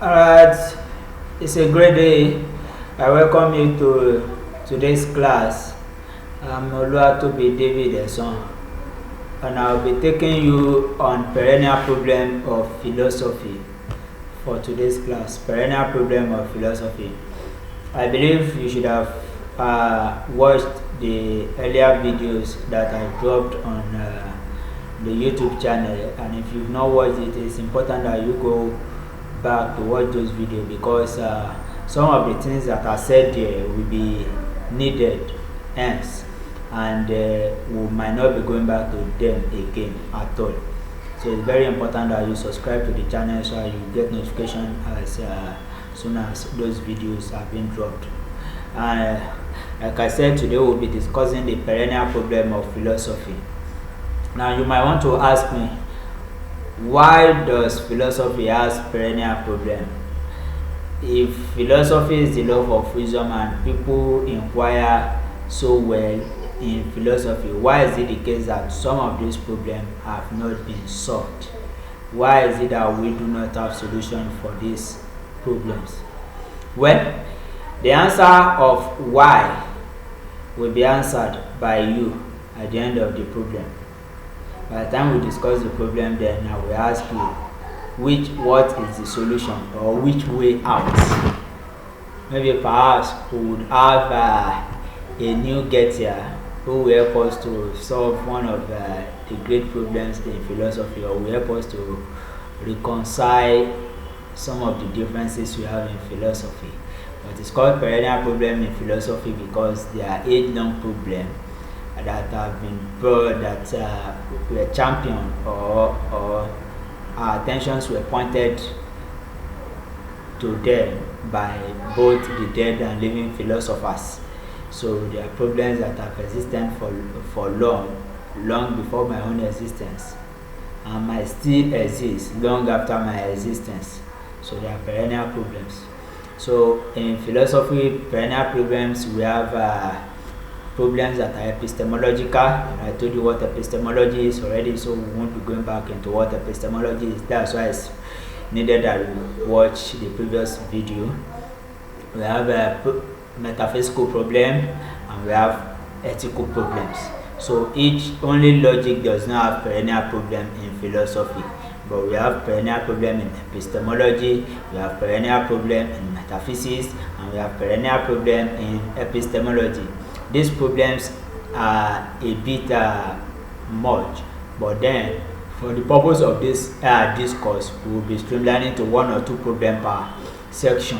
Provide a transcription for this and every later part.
Alright, it's a great day. I welcome you to today's class. I'm Oluwatobi David Eson, and I'll be taking you on perennial problem of philosophy for today's class. Perennial problem of philosophy. I believe you should have watched the earlier videos that I dropped on the YouTube channel, and if you've not watched it, it's important that you go back to watch those videos because some of the things that are said there will be needed hence, and we might not be going back to them again at all. So it's very important that you subscribe to the channel so you get notification as soon as those videos have been dropped. And like I said, today we'll be discussing the perennial problem of philosophy. Now you might want to ask me, why does philosophy has perennial problem? If philosophy is the love of wisdom and people inquire so well in philosophy, why is it the case that some of these problems have not been solved? Why is it that we do not have solution for these problems? Well, the answer of why will be answered by you at the end of the problem. By the time we discuss the problem, then I will ask you what is the solution or which way out. Maybe perhaps we would have a new get here who will help us to solve one of the great problems in philosophy, or will help us to reconcile some of the differences we have in philosophy. But it's called perennial problem in philosophy because they are age-long problems that have been brought, that were championed, or our attentions were pointed to them by both the dead and living philosophers. So they are problems that have existed for long before my own existence, and might still exist long after my existence. So they are perennial problems. So in philosophy, perennial problems, we have problems that are epistemological. I told you what epistemology is already, so we won't be going back into what epistemology is. That's why it's needed that we watch the previous video. We have a metaphysical problem and we have ethical problems. So each, only logic does not have perennial problem in philosophy, but we have perennial problem in epistemology, we have perennial problem in metaphysics, and we have perennial problem in epistemology. These problems are a bit much, but then for the purpose of this discourse, we will be streamlining to one or two problems per section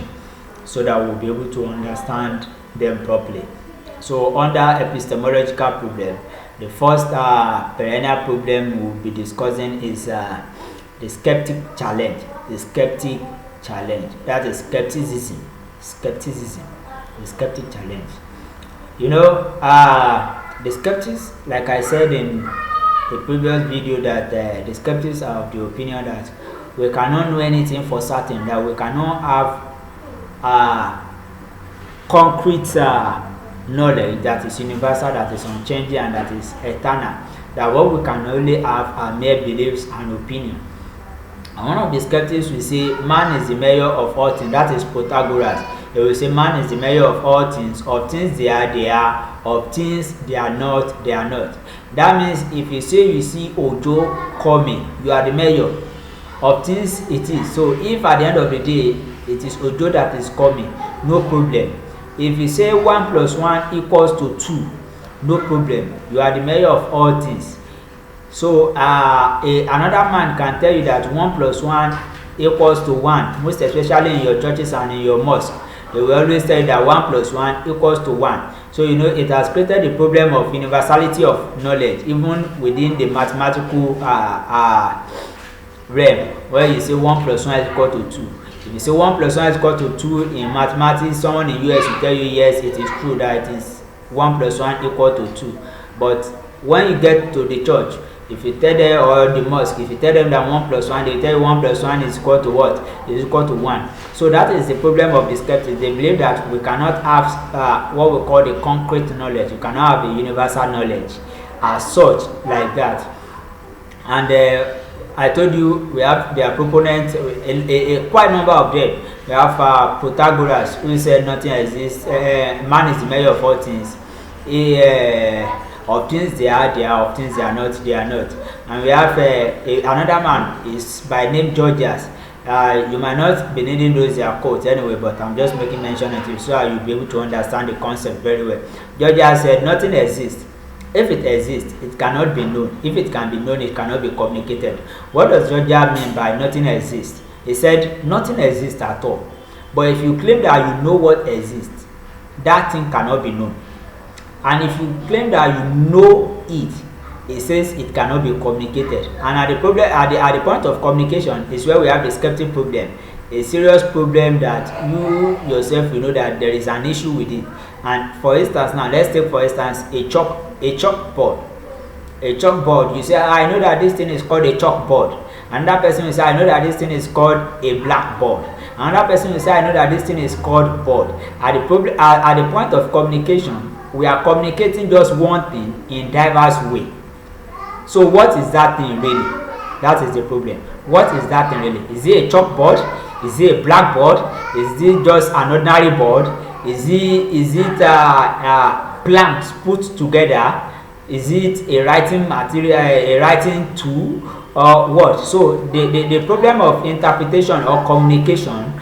so that we'll be able to understand them properly. So under epistemological problem, the first perennial problem we'll be discussing is the skeptic challenge. The skeptic challenge, that is skepticism. The skeptic challenge. You know, the skeptics, like I said in the previous video, that the skeptics are of the opinion that we cannot know anything for certain, that we cannot have concrete knowledge that is universal, that is unchanging, and that is eternal. That what we can only have are mere beliefs and opinion. And one of the skeptics will say man is the measure of all things. That is Protagoras. They will say man is the measure of all things. Of things they are, of things they are not, they are not. That means if you say you see Ojo coming, you are the measure. Of things it is. So if at the end of the day it is Ojo that is coming, no problem. If you say 1 + 1 = 2, no problem. You are the measure of all things. So another man can tell you that 1 + 1 = 1, most especially in your churches and in your mosque. They will always tell you that 1 + 1 = 1. So you know it has created the problem of universality of knowledge, even within the mathematical realm, where you say 1 + 1 = 2. If you say 1 + 1 = 2 in mathematics, someone in US will tell you yes, it is true that it is 1 + 1 = 2. But when you get to the church, if you tell them, or the mosque, if you tell them that 1 + 1, they tell you 1 + 1 is equal to what? It is equal to 1. So that is the problem of the skeptics. They believe that we cannot have what we call the concrete knowledge. You cannot have a universal knowledge as such, like that. And I told you we have their proponents, a quite number of them. We have Protagoras, who said nothing exists. Man is the measure of all things. Of things they are, of things they are not, they are not. And we have another man is by name Georgias. You might not be needing those their quotes anyway, but I'm just making mention of it so you'll be able to understand the concept very well. Georgias said nothing exists. If it exists, it cannot be known. If it can be known, it cannot be communicated. What does Georgia mean by nothing exists? He said nothing exists at all. But if you claim that you know what exists, that thing cannot be known. And if you claim that you know it, it says it cannot be communicated. And at the point of communication is where we have the skeptic problem. A serious problem that you yourself know that there is an issue with it. And for instance, now let's take for instance a chalkboard. A chalkboard, you say, I know that this thing is called a chalkboard. Another person will say, I know that this thing is called a blackboard. Another person will say, I know that this thing is called board. At the point of communication, we are communicating just one thing in diverse way. So what is that thing really? That is the problem. What is that thing really? Is it a chalkboard? Is it a blackboard? Is it just an ordinary board? Is it planks put together? Is it a writing material, a writing tool, or what? So the problem of interpretation or communication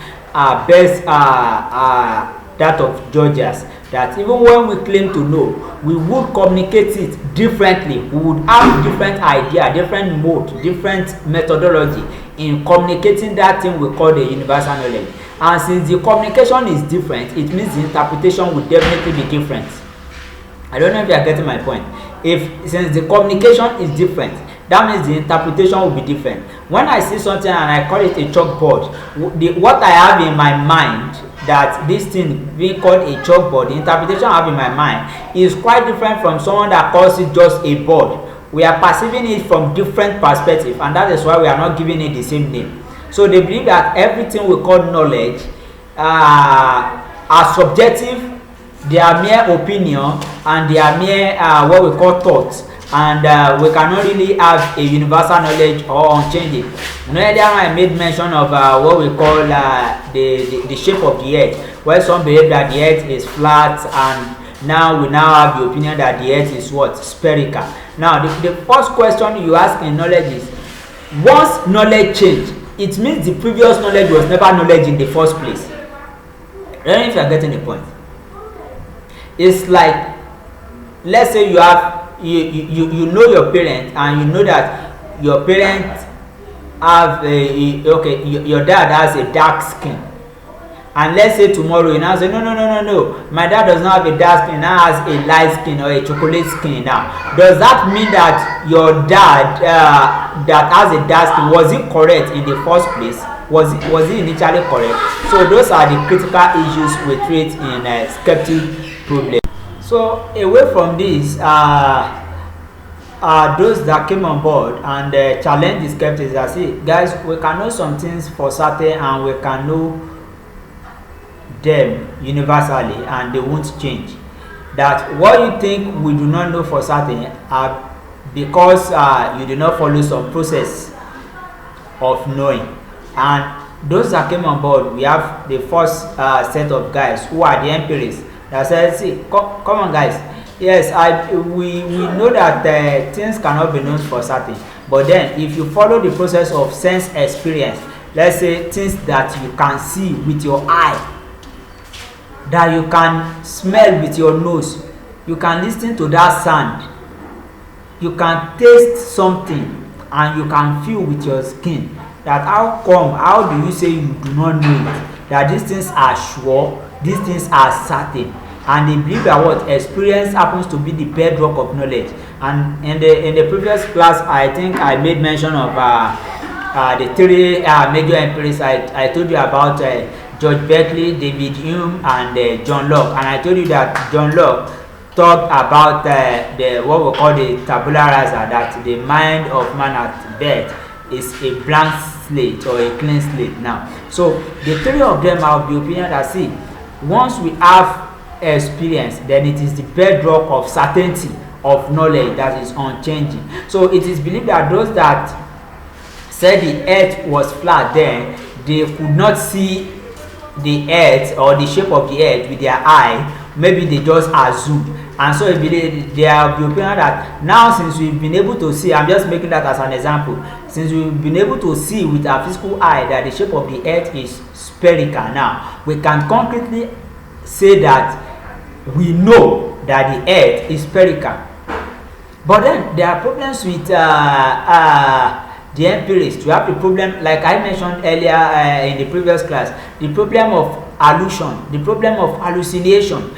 bears that of Georgias. That even when we claim to know, we would communicate it differently. We would have different idea, different mode, different methodology in communicating that thing we call the universal knowledge. And since the communication is different, it means the interpretation will definitely be different. I don't know if you are getting my point. Since the communication is different, that means the interpretation will be different. When I see something and I call it a chalkboard, what I have in my mind, that this thing being called a chalkboard, the interpretation I have in my mind is quite different from someone that calls it just a board. We are perceiving it from different perspectives, and that is why we are not giving it the same name. So they believe that everything we call knowledge are subjective, they are mere opinion, and they are mere what we call thoughts. And we cannot really have a universal knowledge or unchanging. Earlier I made mention of what we call the shape of the earth, where some believe that the earth is flat, and now we have the opinion that the earth is what? Spherical. Now the first question you ask in knowledge is, once knowledge changed, it means the previous knowledge was never knowledge in the first place. I don't know if you are getting the point. It's like, let's say you have you know your parent, and you know that your parent have your dad has a dark skin, and let's say tomorrow you now say no, my dad does not have a dark skin, now has a light skin or a chocolate skin. Now does that mean that your dad that has a dark skin, was it correct in the first place? Was it initially correct? So those are the critical issues we treat in skeptic problem. So away from this, those that came on board and challenge the skeptics, I see, guys, we can know some things for certain, and we can know them universally, and they won't change. That what you think we do not know for certain because you do not follow some process of knowing. And those that came on board, we have the first set of guys who are the empirics. That said, see, come on guys, yes, we know that things cannot be known for certain, but then if you follow the process of sense experience, let's say things that you can see with your eye, that you can smell with your nose, you can listen to that sound, you can taste something, and you can feel with your skin, that how do you say you do not know it, that these things are sure, these things are certain, and they believe that what experience happens to be the bedrock of knowledge. And in the previous class, I think I made mention of the three major empirics. I told you about George Berkeley, David Hume, and John Locke. And I told you that John Locke talked about what we call the tabula rasa, that the mind of man at birth is a blank slate or a clean slate. Now, so the three of them are of the opinion that, see, once we have experience, then it is the bedrock of certainty of knowledge that is unchanging. So it is believed that those that said the earth was flat, then they could not see the earth or the shape of the earth with their eye. Maybe they just assumed, and so they are the opinion that now, since we've been able to see, I'm just making that as an example, since we've been able to see with our physical eye that the shape of the earth is spherical, now we can concretely say that we know that the earth is spherical. But then there are problems with the empirists. You have the problem, like I mentioned earlier in the previous class, the problem of illusion, the problem of hallucination.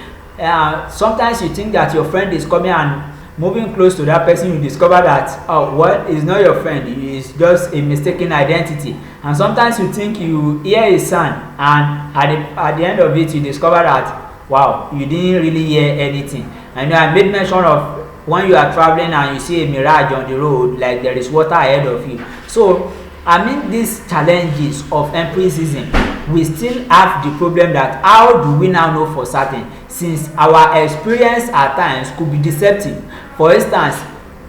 Sometimes you think that your friend is coming, and moving close to that person, you discover that, oh, well, it's not your friend, it's just a mistaken identity. And sometimes you think you hear a sound, and at the end of it, you discover that, wow, you didn't really hear anything. And I made mention of when you are traveling and you see a mirage on the road, like there is water ahead of you. So I mean, these challenges of empiricism, we still have the problem that how do we now know for certain, since our experience at times could be deceptive. For instance,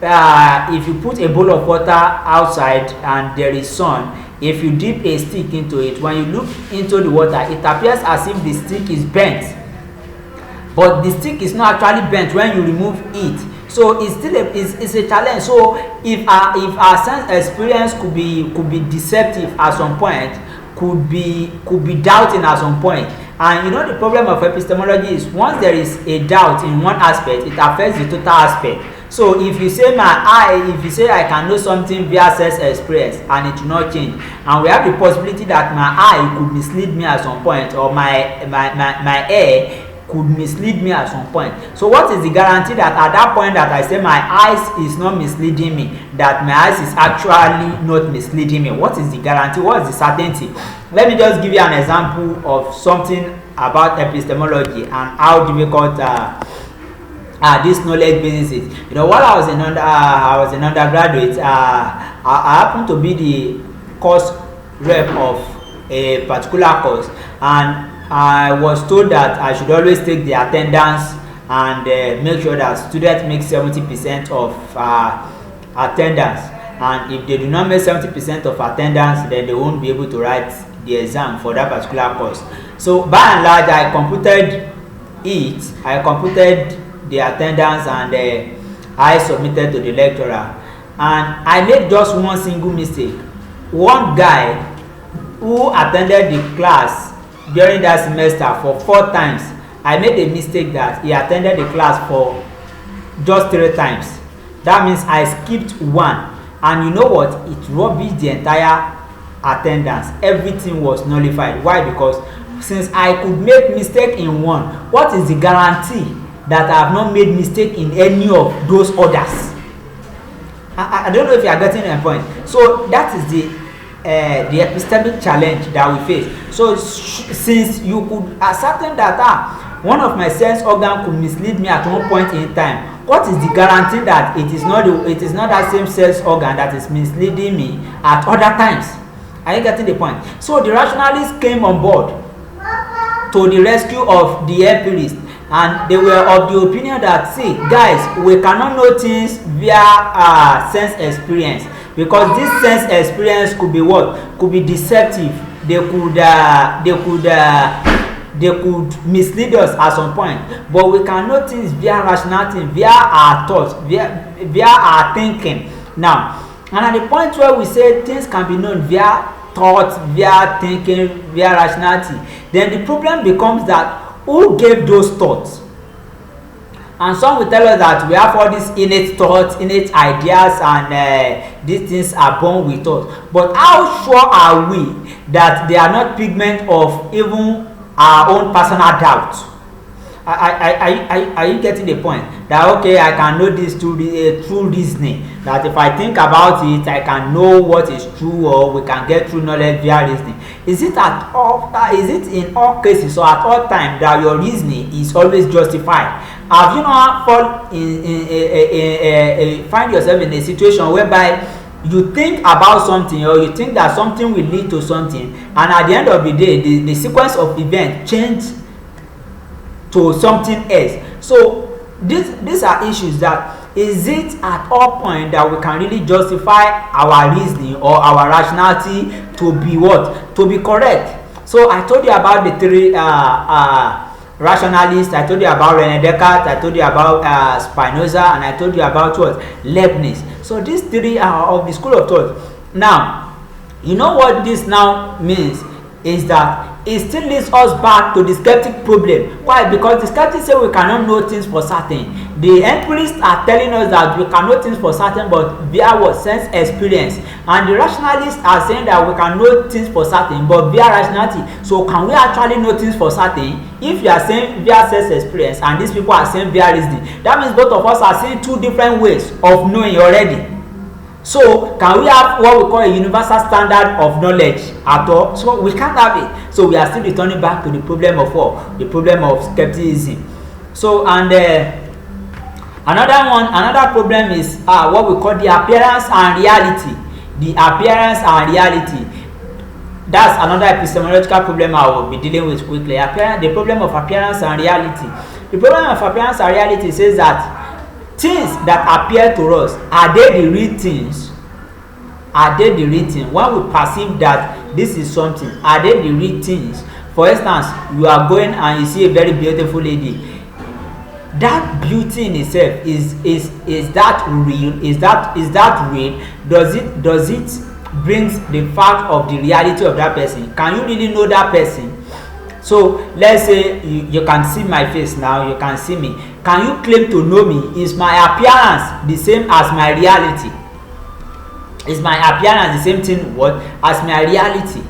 if you put a bowl of water outside and there is sun, if you dip a stick into it, when you look into the water, it appears as if the stick is bent, but the stick is not actually bent when you remove it. So it's still it's a challenge. So if our sense experience could be deceptive at some point, could be doubting at some point. And you know, the problem of epistemology is once there is a doubt in one aspect, it affects the total aspect. So if you say I can know something via sense experience and it will not change, and we have the possibility that my eye could mislead me at some point, or my ear could mislead me at some point. So what is the guarantee that at that point that I say my eyes is not misleading me, that my eyes is actually not misleading me? What is the guarantee? What is the certainty? Let me just give you an example of something about epistemology and how difficult this knowledge basis is. You know, while I was an undergraduate, I happened to be the course rep of a particular course, and I was told that I should always take the attendance and make sure that students make 70% of attendance. And if they do not make 70% of attendance, then they won't be able to write the exam for that particular course. So by and large, I computed it. I computed the attendance and I submitted to the lecturer. And I made just one single mistake. One guy who attended the class during that semester for 4 times, I made a mistake that he attended the class for just 3 times. That means I skipped one, and you know what? It rubbished the entire attendance. Everything was nullified. Why? Because since I could make mistake in one, what is the guarantee that I have not made mistake in any of those others? I don't know if you are getting the point. So that is the epistemic challenge that we face. So since you could ascertain that one of my sense organ could mislead me at one point in time, what is the guarantee that it is not that same sense organ that is misleading me at other times? Are you getting the point? So the rationalists came on board to the rescue of the empirists, and they were of the opinion that, see guys, we cannot know things via sense experience, because this sense experience could be what? Could be deceptive. They could mislead us at some point. But we can know things via rationality, via our thoughts, via our thinking. Now, and at the point where we say things can be known via thoughts, via thinking, via rationality, then the problem becomes that who gave those thoughts? And some will tell us that we have all these innate thoughts, innate ideas, and these things are born with us. But how sure are we that they are not pigment of even our own personal doubt? Are you getting the point? That okay, I can know this through reasoning. That if I think about it, I can know what is true, or we can get true knowledge via reasoning. Is it in all cases or at all times that your reasoning is always justified? Have you not find yourself in a situation whereby you think about something, or you think that something will lead to something, and at the end of the day, the sequence of events change to something else? So these are issues that is it at all point that we can really justify our reasoning or our rationality to be what? To be correct. So I told you about the three rationalists. I told you about René Descartes. I told you about Spinoza, and I told you about what? Leibniz. So these three are of the school of thought. Now, you know what this now means is that it still leads us back to the skeptic problem. Why? Because the skeptics say we cannot know things for certain. The empirics are telling us that we can know things for certain, but via what? Sense experience. And the rationalists are saying that we can know things for certain, but via rationality. So can we actually know things for certain? If you are saying via sense experience and these people are saying via reasoning, that means both of us are saying two different ways of knowing already. So can we have what we call a universal standard of knowledge at all? So we can't have it. So we are still returning back to the problem of what? The problem of skepticism. So and another problem is what we call the appearance and reality. The appearance and reality. That's another epistemological problem I will be dealing with quickly. The problem of appearance and reality. The problem of appearance and reality says that things that appear to us, are they the real things? Are they the real things? When we perceive that this is something, are they the real things? For instance, you are going and you see a very beautiful lady. That beauty in itself, is that real? Is that real? Does it brings the fact of the reality of that person? Can you really know that person? So let's say you can see my face now, you can see me. Can you claim to know me? Is my appearance the same as my reality? Is my appearance the same thing as my reality?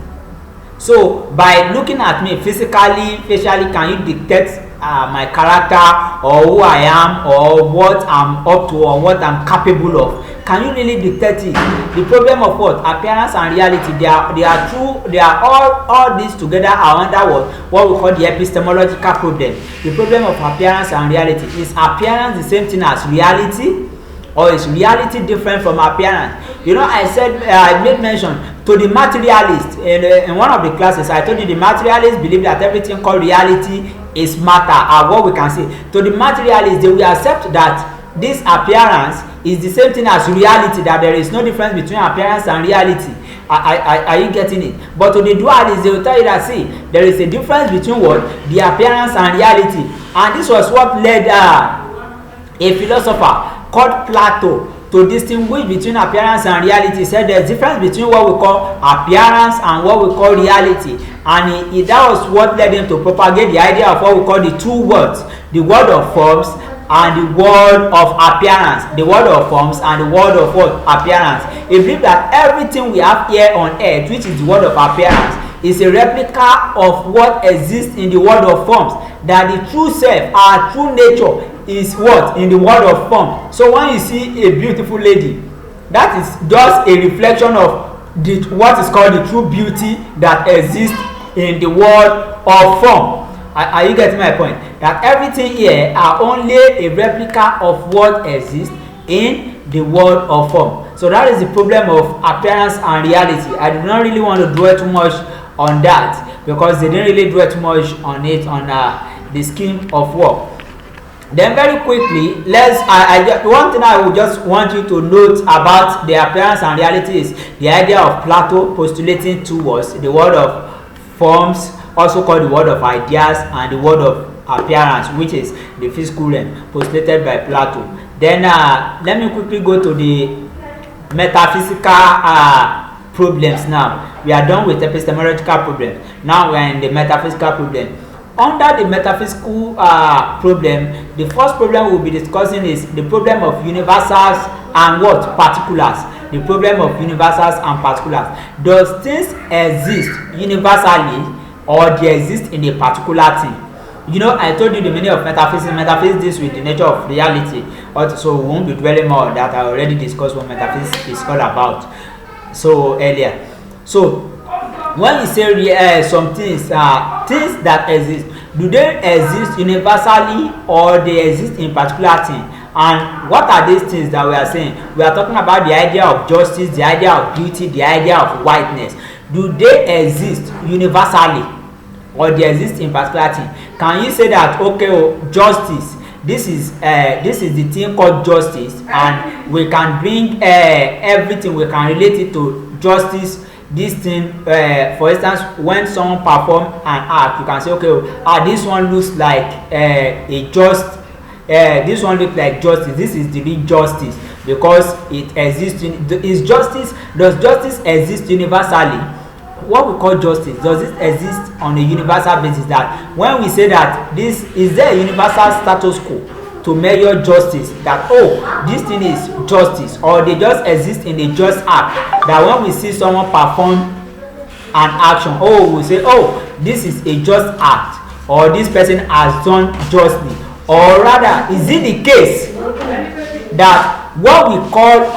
So by looking at me physically, facially, can you dictate my character or who I am or what I'm up to or what I'm capable of? Can you really dictate it? The problem of what? Appearance and reality, they are true. They are all these together are under what we call the epistemological problem. The problem of appearance and reality. Is appearance the same thing as reality, or is reality different from appearance? You know, I said I made mention to the materialist in one of the classes. I told you the materialists believe that everything called reality is matter, or what we can say. To the materialists, they will accept that this appearance is the same thing as reality, that there is no difference between appearance and reality. Are you getting it? But to the dualists, they will tell you that, see, there is a difference between what? The appearance and reality. And this was what led a philosopher called Plato to distinguish between appearance and reality. He said there's a difference between what we call appearance and what we call reality. And that was what led him to propagate the idea of what we call the two words, the world of forms and the world of appearance. The world of forms and the world of what? Appearance. He believed that everything we have here on earth, which is the world of appearance, is a replica of what exists in the world of forms. That the true self, our true nature, is what? In the world of form. So when you see a beautiful lady, that is just a reflection of what is called the true beauty that exists in the world of form. Are you getting my point? That everything here are only a replica of what exists in the world of form. So that is the problem of appearance and reality. I do not really want to dwell too much on that, because they didn't really dwell too much on it on the scheme of work. Then very quickly, one thing I would just want you to note about the appearance and reality is the idea of Plato postulating two words, the world of forms, also called the world of ideas, and the world of appearance, which is the physical realm, postulated by Plato. Then let me quickly go to the metaphysical problems now. We are done with epistemological problems. Now we are in the metaphysical problem. Under the metaphysical problem, the first problem we'll be discussing is the problem of universals and what? Particulars. The problem of universals and particulars. Does things exist universally, or they exist in a particular thing? You know, I told you the meaning of metaphysics. Metaphysics deals with the nature of reality. So we won't be dwelling more on that. I already discussed what metaphysics is all about earlier. So when you say some things, things that exist, do they exist universally, or they exist in particular thing? And what are these things that we are saying? We are talking about the idea of justice, the idea of beauty, the idea of whiteness. Do they exist universally, or they exist in particular thing? Can you say that, okay, justice this is the thing called justice, and we can bring everything, we can relate it to justice. This thing, for instance, when someone perform an act, you can say, okay, this one looks like a just, this one looks like justice. This is the real justice because it exists. Does justice exist universally? What we call justice, does it exist on a universal basis? That when we say that this is there a universal status quo to measure justice, that this thing is justice, or they just exist in a just act, that when we see someone perform an action, we say, this is a just act, or this person has done justly? Or rather, is it the case that what we call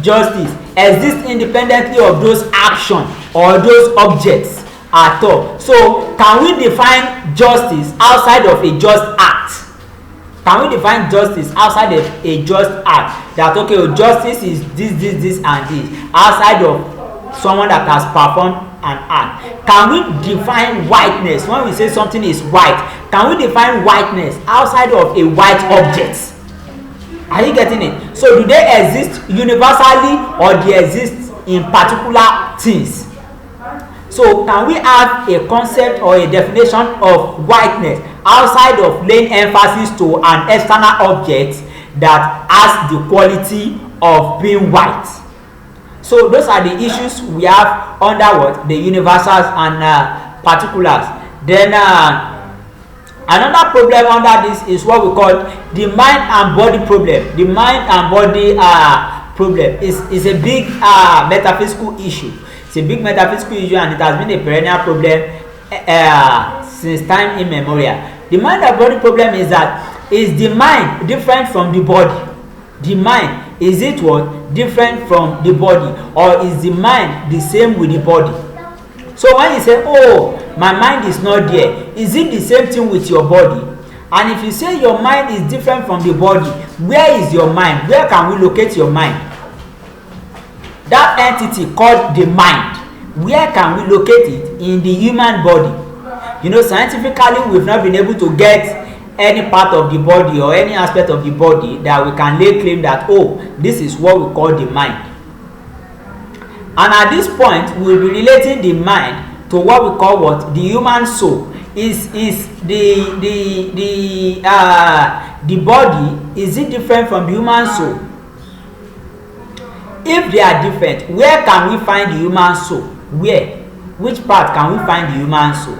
justice exists independently of those actions or those objects at all? So can we define justice outside of a just act? Can we define justice outside of a just act? That justice is this and this, outside of someone that has performed an act. Can we define whiteness? When we say something is white, can we define whiteness outside of a white object? Are you getting it? So do they exist universally, or they exist in particular things? So can we have a concept or a definition of whiteness outside of laying emphasis to an external object that has the quality of being white? So those are the issues we have under what? The universals and particulars. Then another problem under this is what we call the mind and body problem. The mind and body problem is a big metaphysical issue. It's a big metaphysical issue, and it has been a perennial problem since time immemorial. The mind and body problem is that, is the mind different from the body? The mind, is it what? Different from the body, or is the mind the same with the body? So when you say, my mind is not there, is it the same thing with your body? And if you say your mind is different from the body, where is your mind? Where can we locate your mind? That entity called the mind, where can we locate it in the human body? Scientifically, we've not been able to get any part of the body or any aspect of the body that we can lay claim that, this is what we call the mind. And at this point, we'll be relating the mind to what we call what? The human soul. Is the body, is it different from the human soul? If they are different, where can we find the human soul? Where? Which part can we find the human soul?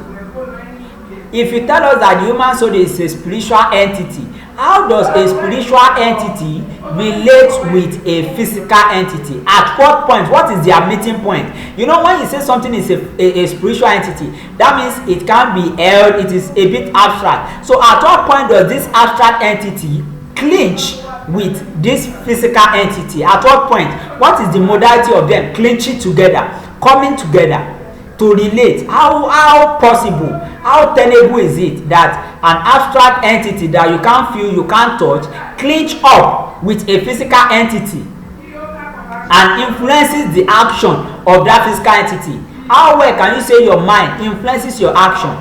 If you tell us that the human soul is a spiritual entity, how does a spiritual entity relate with a physical entity? At what point? What is their meeting point? When you say something is a spiritual entity, that means it can be held, it is a bit abstract. So at what point does this abstract entity clinch with this physical entity? At what point? What is the modality of them clinching together, coming together to relate? How possible, how tenable is it that an abstract entity that you can't feel, you can't touch, clinch up with a physical entity and influences the action of that physical entity? How well can you say your mind influences your action?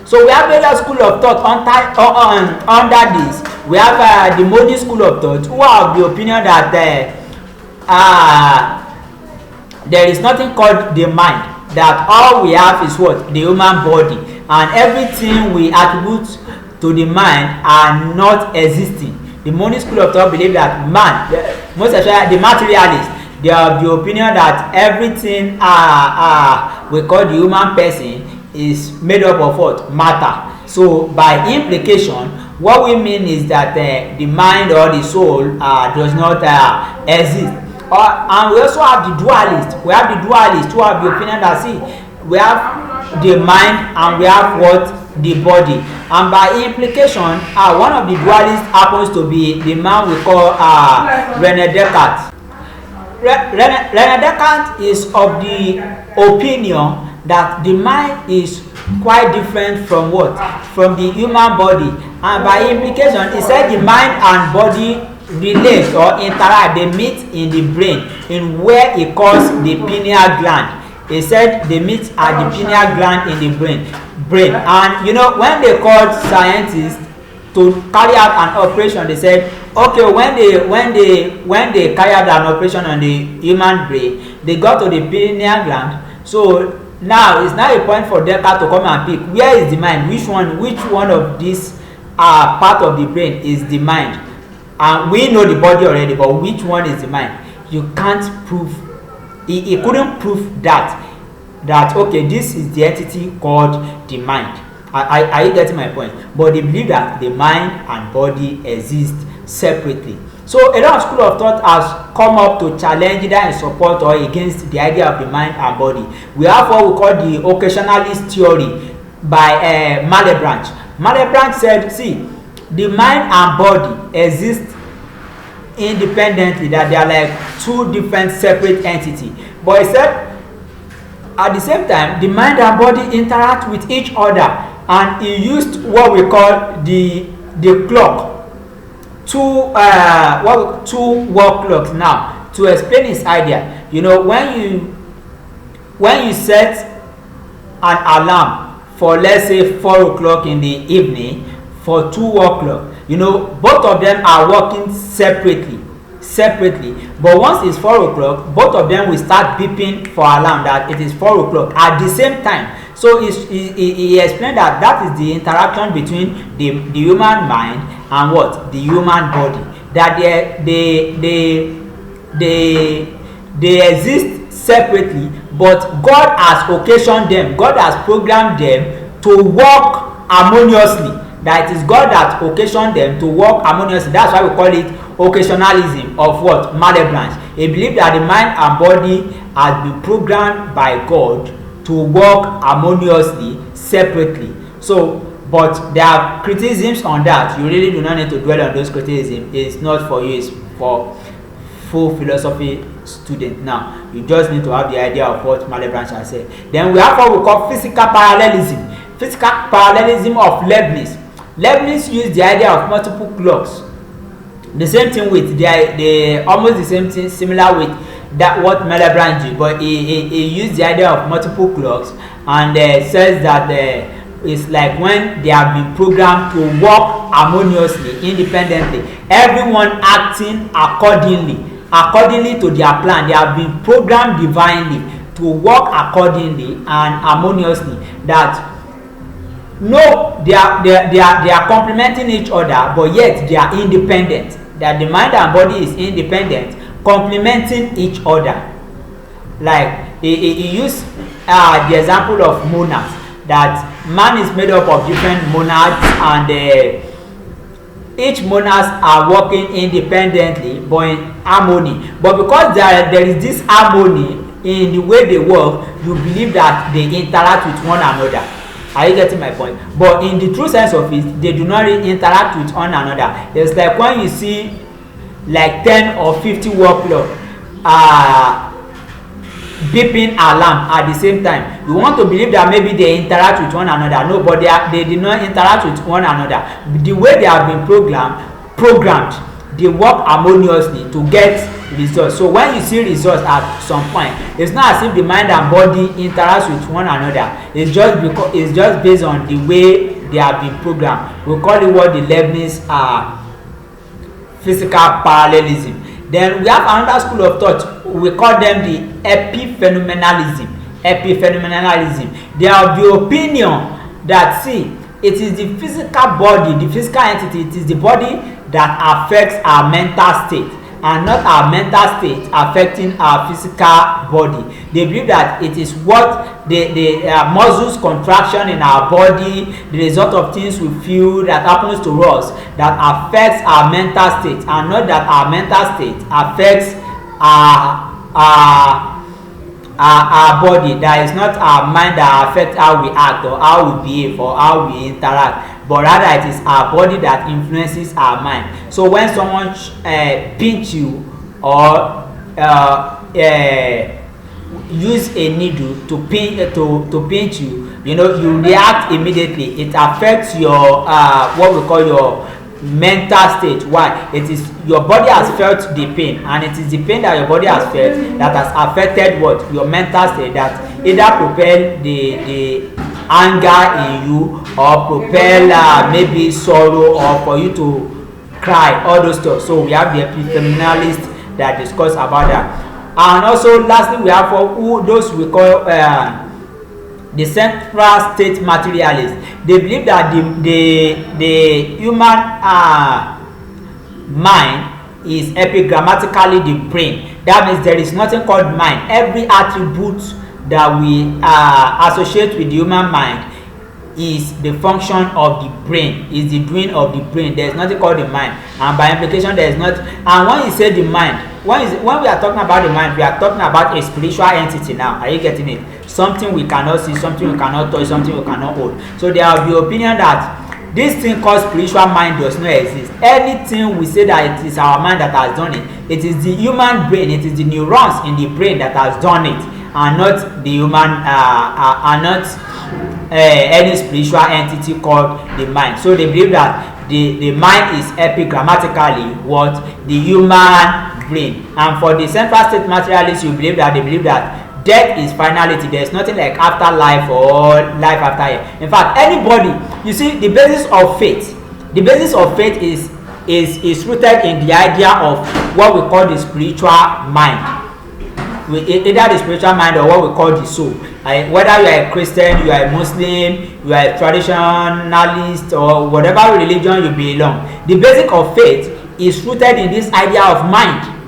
So we have various school of thought under this. We have the modern school of thought, who have the opinion that there is nothing called the mind, that all we have is what? The human body, and everything we attribute to the mind are not existing. The modern school of thought believe that man, most especially the materialists, they have the opinion that everything we call the human person is made up of what? Matter. So by implication, what we mean is that the mind or the soul does not exist. And we also have the dualists. We have the dualists who have the opinion that, see, we have the mind and we have what? The body. And by implication, one of the dualists happens to be the man we call René Descartes. René Descartes is of the opinion that the mind is quite different from what? From the human body. And by implication, he said the mind and body relate or interact, they meet in the brain, in where he calls the pineal gland. He said they meet at the pineal gland in the brain. And you know, when they called scientists to carry out an operation, they said, okay, when they carry out an operation on the human brain, they got to the pineal gland. So now it's now a point for Descartes to come and pick where is the mind, which one of these part of the brain is the mind. And we know the body already, but which one is the mind? You can't prove. He couldn't prove that okay, this is the entity called the mind. Are you getting my point? But they believe that the mind and body exist separately. So a lot of school of thought has come up to challenge either in support or against the idea of the mind and body. We have what we call the occasionalist theory by Malebranche. Malebranche said, see, the mind and body exist independently, that they are like two different separate entities. But he said at the same time the mind and body interact with each other, and he used what we call the clock, two wall clocks now, to explain his idea. You know, when you set an alarm for, let's say, 4 o'clock in the evening for 2 o'clock, you know, both of them are working separately, but once it's 4 o'clock, both of them will start beeping for alarm that it is 4 o'clock at the same time. So he explained that is the interaction between the human mind and what? The human body, that they exist separately, but God has occasioned them, God has programmed them to work harmoniously. That it is God that occasioned them to work harmoniously. That's why we call it occasionalism of what? Malebranche. He believed that the mind and body has been programmed by God to work harmoniously separately. So, but there are criticisms on that. You really do not need to dwell on those criticisms. It's not for you, it's for full philosophy student. Now you just need to have the idea of what Malebranche has said. Then we have what we call physical parallelism. Physical parallelism of Leibniz. Leibniz used the idea of multiple clocks. The same thing with the almost the same thing, similar with that what Malebranche did, but he used the idea of multiple clocks, and says that it's like when they have been programmed to work harmoniously, independently, everyone acting accordingly to their plan. They have been programmed divinely to work accordingly and harmoniously. That no, they are complementing each other, but yet they are independent. That the mind and body is independent, complementing each other. Like he used the example of monads, that man is made up of different monads, and each monads are working independently but in harmony. But because there is this harmony in the way they work, you believe that they interact with one another. Are you getting my point? But in the true sense of it, they do not really interact with one another. It's like when you see like 10 or 50 work clock beeping alarm at the same time, you want to believe that maybe they interact with one another. No, but they did not interact with one another. The way they have been programmed, they work harmoniously to get results. So when you see results at some point, it's not as if the mind and body interacts with one another. It's just based on the way they have been programmed. We call it what the Leibniz physical parallelism. Then we have another school of thought. We call them the epiphenomenalism. They are the opinion that, see, it is the physical body, the physical entity, it is the body that affects our mental state, and not our mental state affecting our physical body. They believe that it is what the muscles contraction in our body, the result of things we feel that happens to us, that affects our mental state, and not that our mental state affects our body. That is not our mind that affects how we act or how we behave or how we interact, but rather it is our body that influences our mind. So when someone pinch you or use a needle to pinch you, you know, you react immediately. It affects your what we call mental state. Why? It is your body has felt the pain, and it is the pain that your body has felt that has affected what? Your mental state, that either propel the anger in you, or propel maybe sorrow, or for you to cry, all those stuff. So we have the epistemologists that discuss about that. And also lastly, we have for those we call the central state materialists. They believe that the human mind is epigrammatically the brain. That means there is nothing called mind. Every attribute that we associate with the human mind is the function of the brain, is the doing of the brain. There is nothing called the mind, and by implication there is not. And when you say the mind, when we are talking about the mind, we are talking about a spiritual entity now. Are you getting it? Something we cannot see, something we cannot touch, something we cannot hold. So there are the opinion that this thing called spiritual mind does not exist. Anything we say that it is our mind that has done it, it is the human brain, it is the neurons in the brain that has done it, and not the human, and not any spiritual entity called the mind. So they believe that the mind is epigrammatically what? The human brain. And for the central state materialists, they believe that death is finality. There is nothing like afterlife or life after here. In fact, anybody, you see, the basis of faith is rooted in the idea of what we call the spiritual mind. Either the spiritual mind or what we call the soul. Whether you are a Christian, you are a Muslim, you are a traditionalist, or whatever religion you belong, the basic of faith is rooted in this idea of mind.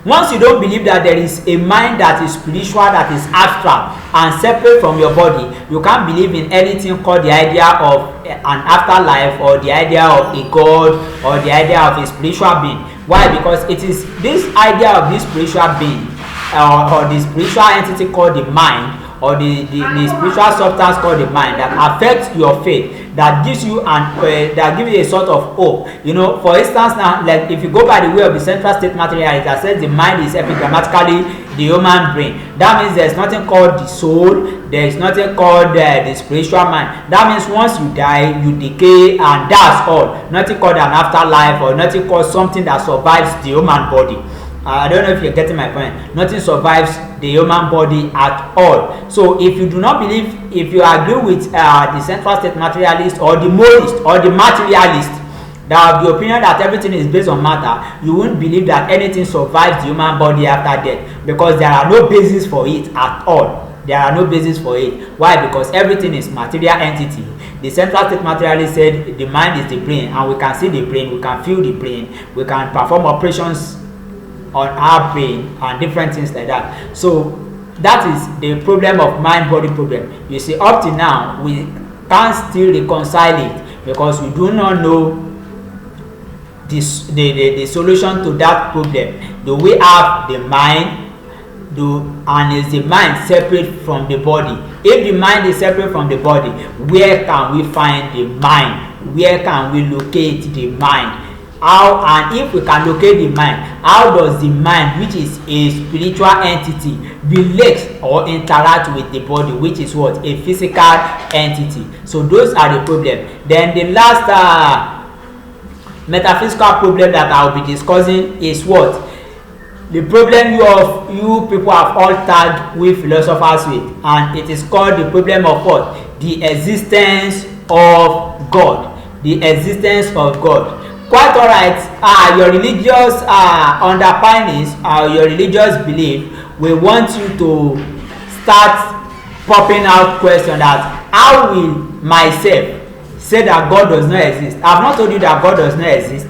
Once you don't believe that there is a mind that is spiritual, that is abstract and separate from your body, you can't believe in anything called the idea of an afterlife, or the idea of a God, or the idea of a spiritual being. Why? Because it is this idea of this spiritual being, or the spiritual entity called the mind, or the spiritual substance called the mind, that affects your faith, that gives you that gives you a sort of hope. You know, for instance, now, like if you go by the way of the central state materialist that says the mind is epigrammatically the human brain, that means there is nothing called the soul, there is nothing called the spiritual mind. That means once you die, you decay, and that's all. Nothing called an afterlife, or nothing called something that survives the human body. I don't know if you're getting my point. Nothing survives the human body at all. So if you do not believe, if you agree with the central state materialist, or the monist, or the materialist, that have the opinion that everything is based on matter, you won't believe that anything survives the human body after death, because there are no basis for it at all. There are no basis for it. Why? Because everything is material entity. The central state materialist said the mind is the brain, and we can see the brain, we can feel the brain, we can perform operations on our brain and different things like that. So that is the problem of mind-body problem. You see, up to now we can't still reconcile it, because we do not know the solution to that problem. Do we have the mind? And is the mind separate from the body? If the mind is separate from the body, where can we find the mind? Where can we locate the mind? How? And if we can locate the mind, how does the mind, which is a spiritual entity, relate or interact with the body, which is what? A physical entity. So those are the problems. Then the last metaphysical problem that I will be discussing is what? The problem you people have all tagged with philosophers with, and it is called the problem of what? The existence of God. The existence of God. Quite alright, your religious underpinnings, your religious belief will want you to start popping out questions that how will myself say that God does not exist? I have not told you that God does not exist,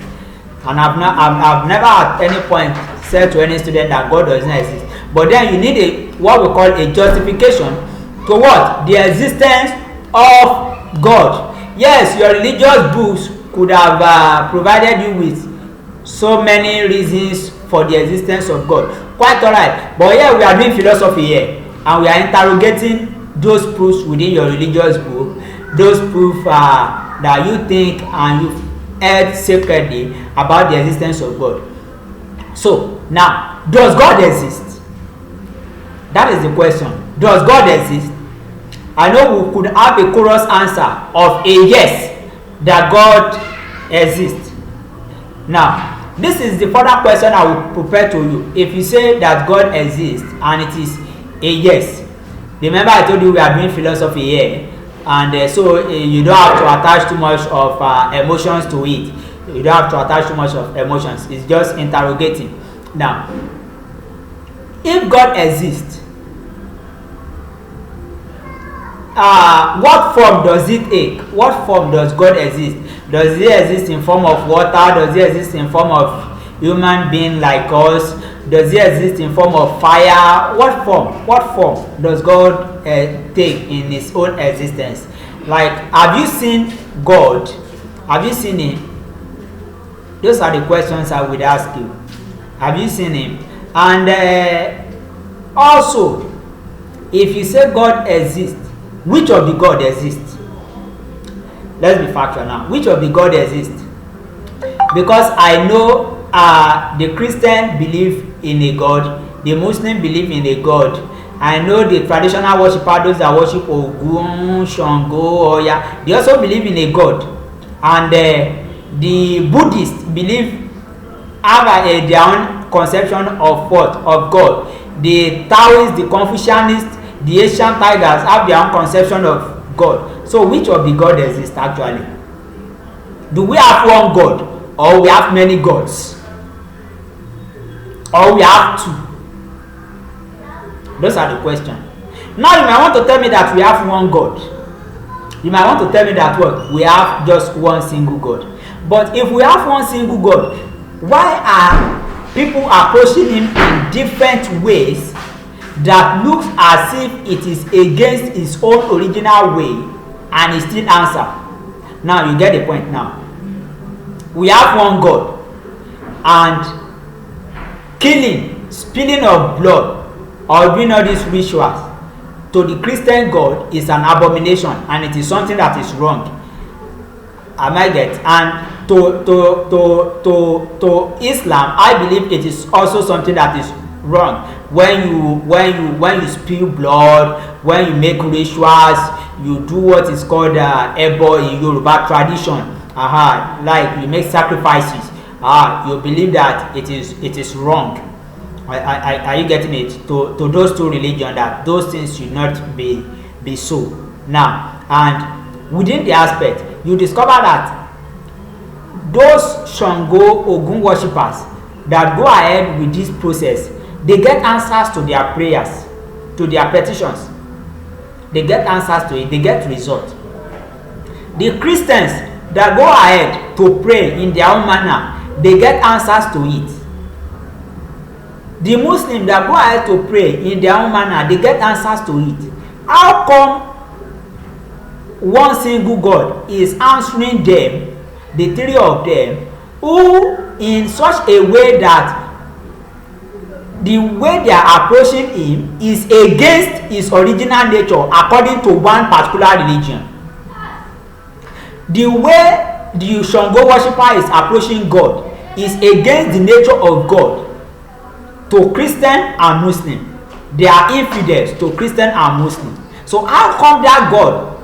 and I've never at any point said to any student that God does not exist. But then you need what we call a justification to what? The existence of God. Yes, your religious books could have provided you with so many reasons for the existence of God. Quite alright. But here we are doing philosophy here, and we are interrogating those proofs within your religious book, those proofs that you think and you held sacredly about the existence of God. So now, does God exist? That is the question. Does God exist? I know we could have a chorus answer of a yes, that God exist. Now, this is the further question I will prepare to you. If you say that God exists and it is a yes, remember I told you we are doing philosophy here, and so you don't have to attach too much of emotions to it. You don't have to attach too much of emotions. It's just interrogating. Now, if God exists, what form does it take? What form does God exist? Does he exist in form of water? Does he exist in form of human being like us? Does he exist in form of fire? What form? What form does God take in his own existence? Like, have you seen God? Have you seen him? Those are the questions I would ask you. Have you seen him? And also, if you say God exists, which of the God exists? Let's be factual now. Which of the God exists? Because I know the Christian believe in a God, the Muslim believe in a God. I know the traditional worshippers, those that worship Ogun, Shango, Oya, they also believe in a God. And the Buddhists have their own conception of what? Of God. The Taoists, the Confucianists, the Asian tigers have their own conception of God. So which of the God exists actually? Do we have one God, or we have many gods? Or we have two? Those are the questions. Now you might want to tell me that we have one God. You might want to tell me that what? We have just one single God. But if we have one single God, why are people approaching him in different ways that looks as if it is against his own original way, and he still answer? Now you get the point now. We have one God, and killing, spilling of blood, or doing all these rituals to the Christian God is an abomination, and it is something that is wrong. Am I get? And to Islam, I believe it is also something that is wrong. When you spill blood, when you make rituals, you do what is called ebo in Yoruba tradition. Like you make sacrifices. You believe that it is wrong. Are you getting it? To those two religions, that those things should not be so. Now, and within the aspect, you discover that those Shango Ogun worshippers that go ahead with this process, they get answers to their prayers, to their petitions. They get answers to it. They get results. The Christians that go ahead to pray in their own manner, they get answers to it. The Muslims that go ahead to pray in their own manner, they get answers to it. How come one single God is answering them, the three of them, who in such a way that the way they are approaching him is against his original nature according to one particular religion? The way the Shango worshipper is approaching God is against the nature of God to Christian and Muslim. They are infidels to Christian and Muslim. So how come that God,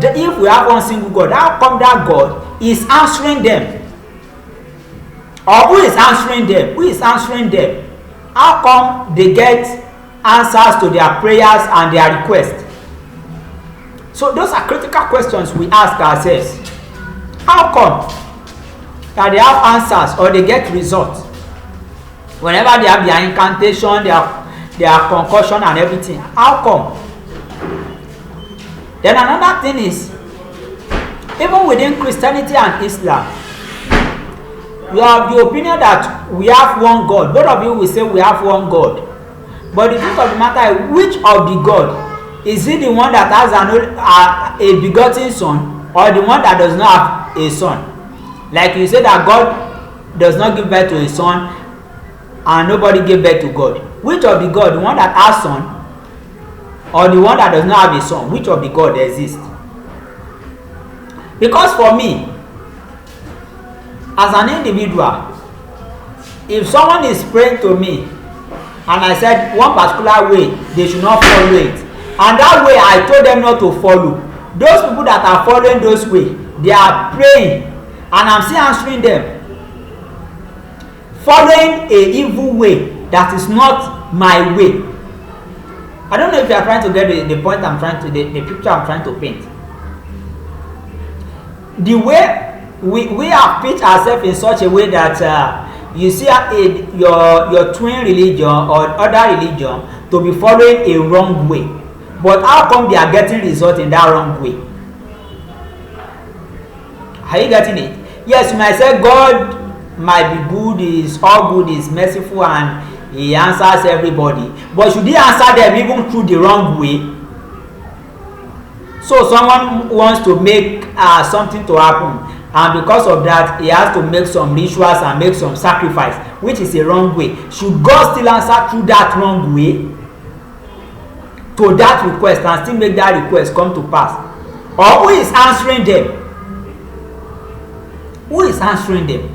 if we have one single God, how come that God is answering them? Or who is answering them? Who is answering them? How come they get answers to their prayers and their requests? So those are critical questions we ask ourselves. How come that they have answers or they get results whenever they have their incantation, their concussion and everything? How come? Then another thing is, even within Christianity and Islam, you have the opinion that we have one God. Both of you will say we have one God. But the truth of the matter is, which of the God? Is it the one that has a begotten son, or the one that does not have a son? Like you say that God does not give birth to a son and nobody gave birth to God. Which of the God? The one that has son, or the one that does not have a son? Which of the God exists? Because for me, as an individual, if someone is praying to me and I said one particular way they should not follow it, and that way I told them not to follow, those people that are following those way, they are praying and I'm still answering them, following a evil way that is not my way. I don't know if you are trying to get the point I'm trying to, the picture I'm trying to paint. The way we have pitched ourselves in such a way that you see your twin religion or other religion to be following a wrong way, but how come they are getting results in that wrong way? Are you getting it? Yes, you might say God might be good, is all good, is merciful, and he answers everybody, but should he answer them even through the wrong way? So someone wants to make something to happen, and because of that he has to make some rituals and make some sacrifice, which is a wrong way. Should God still answer through that wrong way to that request and still make that request come to pass? Or who is answering them? Who is answering them?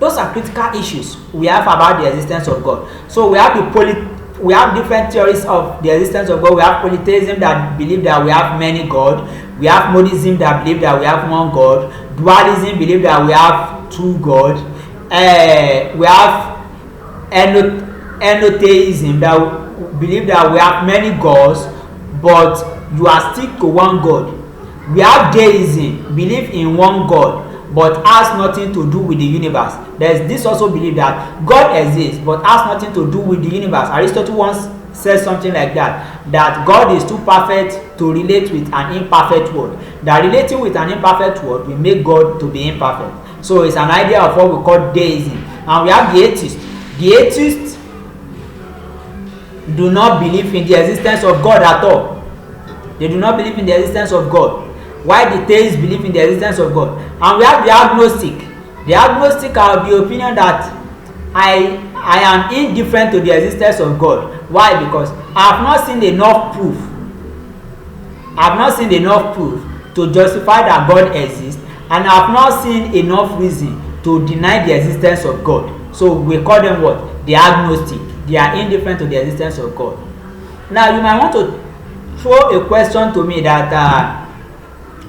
Those are critical issues we have about the existence of God. So we have we have different theories of the existence of God. We have polytheism that believe that we have many gods. We have monism that believe that we have one God. Dualism believe that we have two gods. We have enotheism that believe that we have many gods, but you are stick to one God. We have deism, believe in one God, but has nothing to do with the universe. There's this also belief that God exists but has nothing to do with the universe. Aristotle once said something like that God is too perfect to relate with an imperfect world. That relating with an imperfect world will make God to be imperfect. So it's an idea of what we call deism. And we have the atheists. The atheists do not believe in the existence of God at all. They do not believe in the existence of God. Why the theists believe in the existence of God. And we have the agnostic. The agnostic are of the opinion that I am indifferent to the existence of God. Why? Because I have not seen enough proof. I have not seen enough proof to justify that God exists, and I have not seen enough reason to deny the existence of God. So we call them what? The agnostic. They are indifferent to the existence of God. Now you might want to throw a question to me that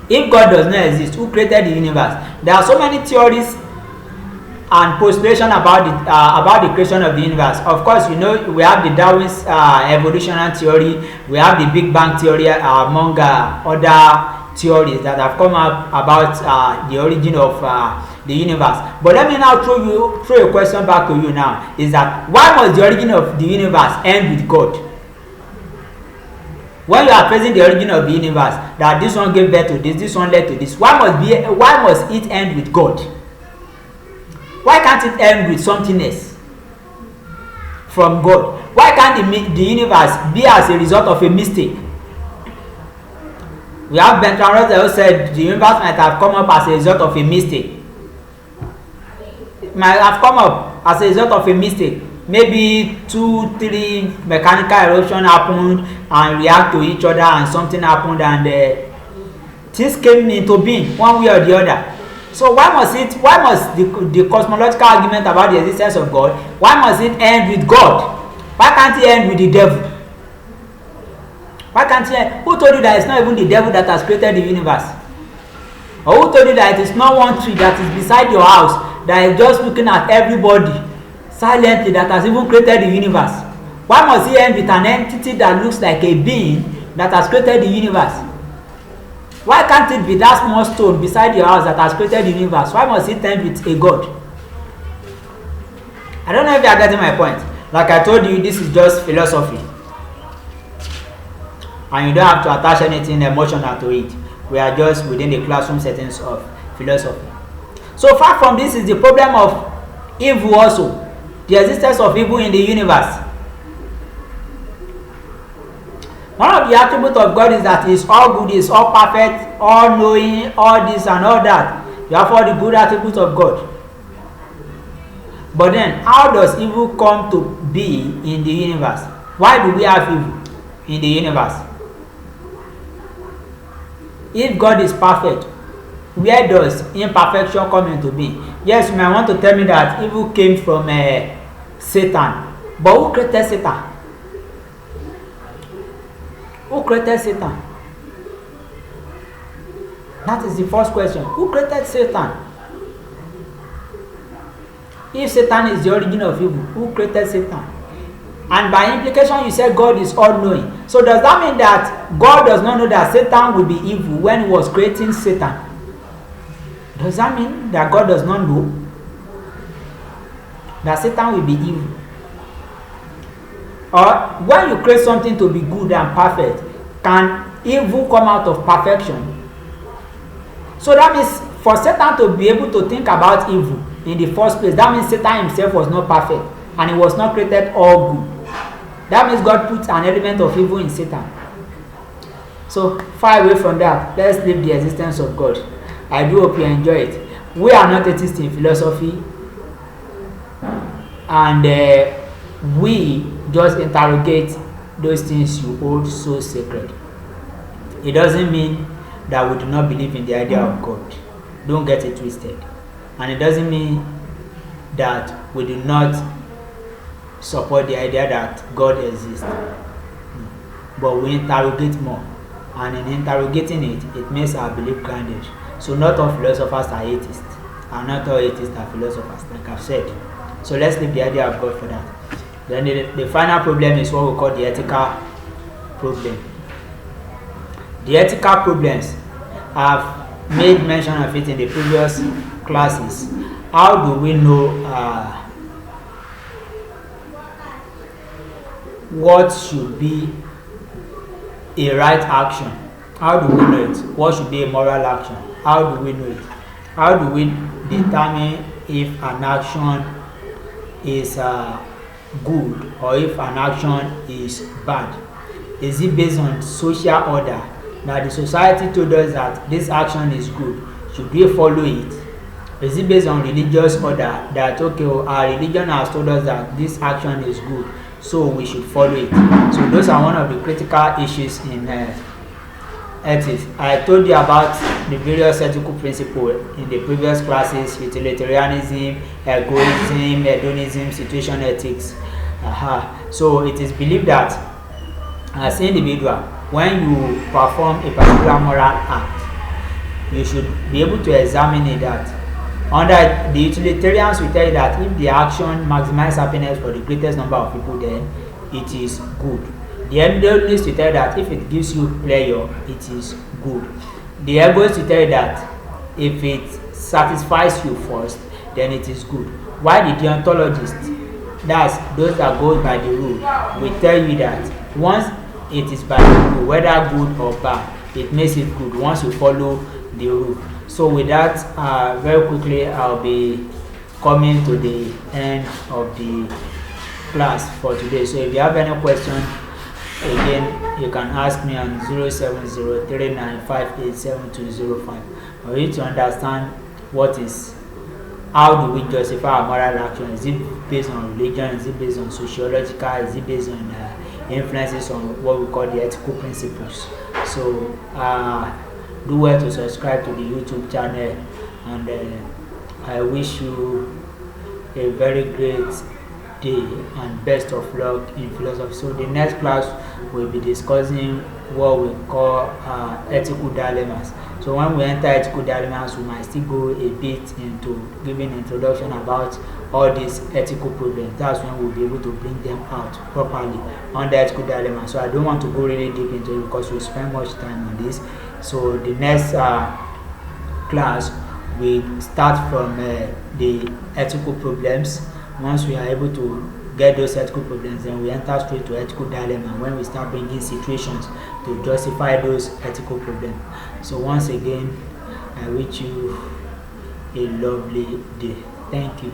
if God does not exist, who created the universe? There are so many theories and postulation about the creation of the universe. Of course, you know, we have the Darwin's evolutionary theory, we have the Big Bang theory, among other theories that have come up about the origin of the universe. But let me now throw a question back to you now, is that why must the origin of the universe end with God? When you are praising the origin of the universe, that this one gave birth to this one led to this, why must it end with God? Why can't it end with something else from God? Why can't the universe be as a result of a mistake? We have Bertrand Russell who said the universe might have come up as a result of a mistake. It might have come up as a result of a mistake. Maybe 2-3 mechanical eruptions happened and react to each other, and something happened and things came into being one way or the other. So why must the cosmological argument about the existence of God, why must it end with God? Why can't it end with the devil? Why can't it end? Who told you that it's not even the devil that has created the universe? Or who told you that it is not one tree that is beside your house that is just looking at everybody silently that has even created the universe? Why must it end with an entity that looks like a being that has created the universe? Why can't it be that small stone beside your house that has created the universe? Why must it end with a God? I don't know if you are getting my point. Like I told you, this is just philosophy, and you don't have to attach anything emotional to it. We are just within the classroom settings of philosophy. So far from this is the problem of evil also. The existence of evil in the universe. One of the attributes of God is that He is all good, He is all perfect, all knowing, all this and all that. You have all the good attributes of God. But then, how does evil come to be in the universe? Why do we have evil in the universe? If God is perfect, where does imperfection come into being? Yes, you might want to tell me that evil came from Satan. But who created Satan? Who created Satan? That is the first question. Who created Satan? If Satan is the origin of evil, who created Satan? And by implication, you said God is all-knowing. So does that mean that God does not know that Satan will be evil when he was creating Satan? Does that mean that God does not know that Satan will be evil? Or when you create something to be good and perfect, can evil come out of perfection? So that means for Satan to be able to think about evil in the first place, that means Satan himself was not perfect and he was not created all good. That means God put an element of evil in Satan. So far away from that, let's leave the existence of God. I do hope you enjoy it. We are not atheists in philosophy, and we just interrogate those things you hold so sacred. It doesn't mean that we do not believe in the idea of God. Don't get it twisted. And it doesn't mean that we do not support the idea that God exists. But we interrogate more. And in interrogating it, it makes our belief grounded. So not all philosophers are atheists. And not all atheists are philosophers, like I've said. So let's leave the idea of God for that. Then the final problem is what we call the ethical problem. The ethical problems, I've made mention of it in the previous classes. How do we know what should be a right action? How do we know it? What should be a moral action? How do we know it? How do we determine if an action is good or if an action is bad? Is it based on social order? Now the society told us that this action is good. Should we follow it? Is it based on religious order that okay, our religion has told us that this action is good, so we should follow it? So those are one of the critical issues in ethics. I told you about the various ethical principles in the previous classes: utilitarianism, egoism, hedonism, situation ethics. So it is believed that as an individual, when you perform a particular moral act, you should be able to examine it that under the utilitarians will tell you that if the action maximizes happiness for the greatest number of people, then it is good. The hedonist will tell you that if it gives you pleasure, it is good. The egoist will tell you that if it satisfies you first, then it is good. Why the deontologists, that's those that go by the rule, will tell you that once it is by the rule, whether good or bad, it makes it good once you follow the rule. So with that, very quickly, I'll be coming to the end of the class for today. So if you have any question, again, you can ask me on 07039587205. For you to understand how do we justify our moral action? Is it based on religion? Is it based on sociological? Is it based on influences on what we call the ethical principles? So do well to subscribe to the YouTube channel, and I wish you a very great day and best of luck in philosophy. So the next class will be discussing what we call ethical dilemmas. So when we enter ethical dilemmas, we might still go a bit into giving introduction about all these ethical problems. That's when we'll be able to bring them out properly on the ethical dilemma. So I don't want to go really deep into it because we'll spend much time on this. So the next class we start from the ethical problems. Once we are able to get those ethical problems, then we enter straight to ethical dilemma when we start bringing situations to justify those ethical problems. So once again, I wish you a lovely day. Thank you.